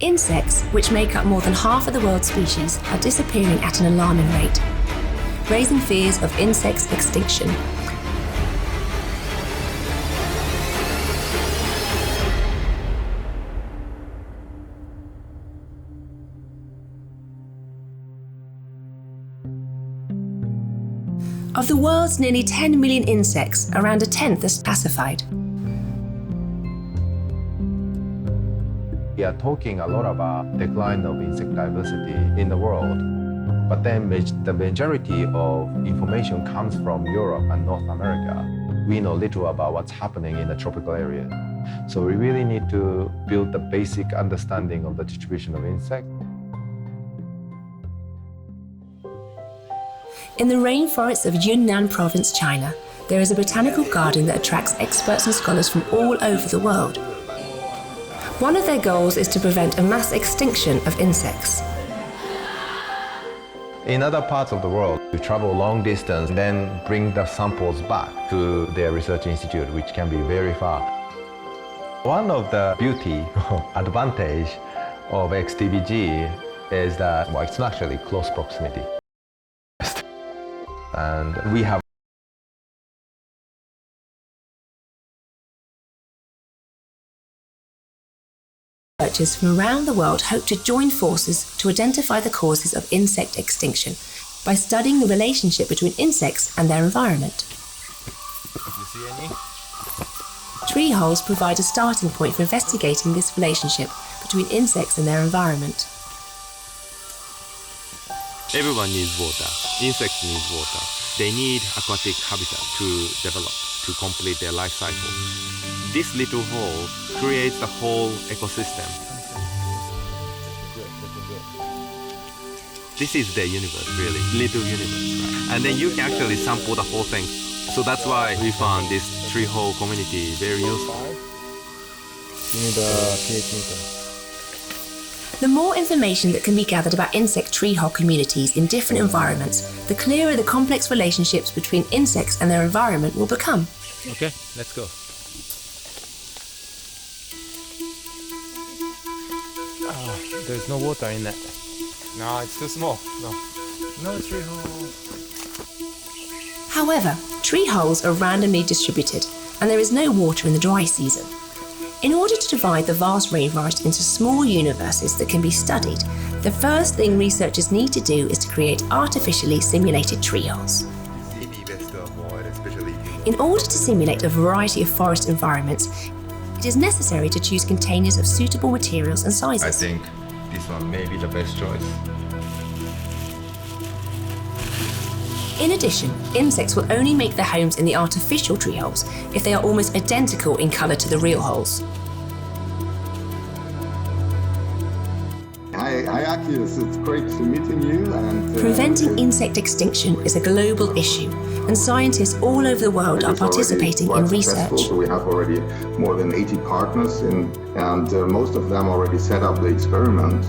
Insects, which make up more than half of the world's species, are disappearing at an alarming rate, raising fears of insect extinction. Of the world's nearly 10 million insects, around a tenth are classified. We are talking a lot about decline of insect diversity in the world, but then the majority of information comes from Europe and North America. We know little about what's happening in the tropical area. So we really need to build the basic understanding of the distribution of insects. In the rainforests of Yunnan Province, China, there is a botanical garden that attracts experts and scholars from all over the world. One of their goals is to prevent a mass extinction of insects. In other parts of the world, we travel long distance, then bring the samples back to their research institute, which can be very far. One of the beauty advantage of XTBG is that it's not actually close proximity. And we have researchers from around the world hope to join forces to identify the causes of insect extinction by studying the relationship between insects and their environment. You see any? Tree holes provide a starting point for investigating this relationship between insects and their environment. Everyone needs water. Insects need water. They need aquatic habitat to develop, to complete their life cycle. This little hole creates the whole ecosystem. This is their universe, really, little universe, right? And then you can actually sample the whole thing. So that's why we found this tree hole community very useful. You need a pH meter. The more information that can be gathered about insect tree hole communities in different environments, the clearer the complex relationships between insects and their environment will become. Okay, let's go. There's no water in that. No, it's too small. No tree hole. However, tree holes are randomly distributed, and there is no water in the dry season. In order to divide the vast rainforest into small universes that can be studied, the first thing researchers need to do is to create artificially simulated tree holes. In order to simulate a variety of forest environments, it is necessary to choose containers of suitable materials and sizes. I think this one may be the best choice. In addition, insects will only make their homes in the artificial tree holes if they are almost identical in colour to the real holes. Hi Akis, it's great to meeting you. And Preventing insect extinction is a global issue, and scientists all over the world are participating in research. So we have already more than 80 partners, and most of them already set up the experiment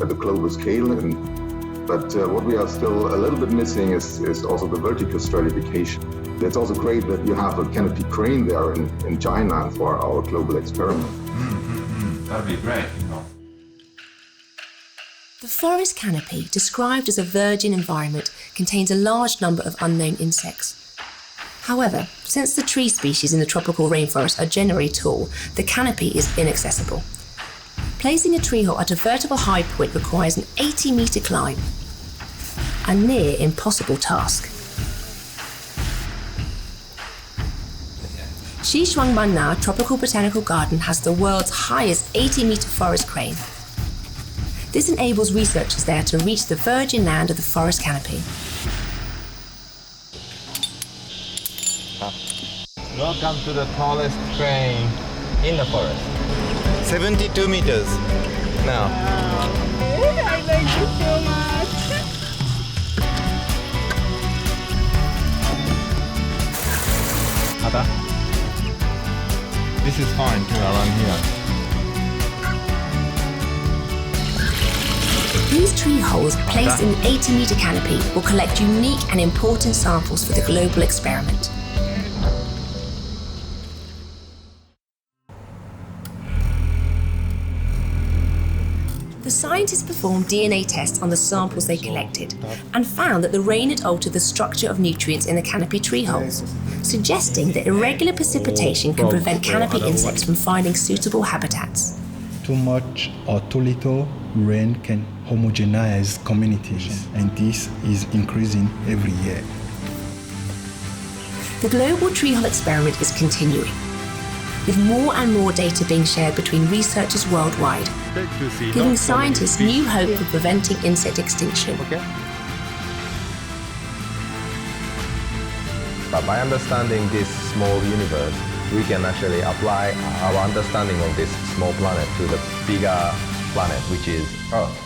at the global scale. But what we are still a little bit missing is also the vertical stratification. It's also great that you have a canopy crane there in China for our global experiment. That'd be great, The forest canopy, described as a virgin environment, contains a large number of unknown insects. However, since the tree species in the tropical rainforest are generally tall, the canopy is inaccessible. Placing a tree hole at a vertical high point requires an 80-metre climb, a near impossible task. Xishuangmanna Tropical Botanical Garden has the world's highest 80-metre forest crane. This enables researchers there to reach the virgin land of the forest canopy. Welcome to the tallest crane in the forest. 72 meters now. I like you so much. Ada, this is fine to around here. These tree holes, placed in an 80-metre canopy, will collect unique and important samples for the global experiment. The scientists performed DNA tests on the samples they collected and found that the rain had altered the structure of nutrients in the canopy tree holes, suggesting that irregular precipitation can prevent canopy insects from finding suitable habitats. Too much or too little rain can homogenize communities, and this is increasing every year. The global treehole experiment is continuing, with more and more data being shared between researchers worldwide, giving scientists new hope for preventing insect extinction. But by understanding this small universe, we can actually apply our understanding of this small planet to the bigger planet, which is Earth.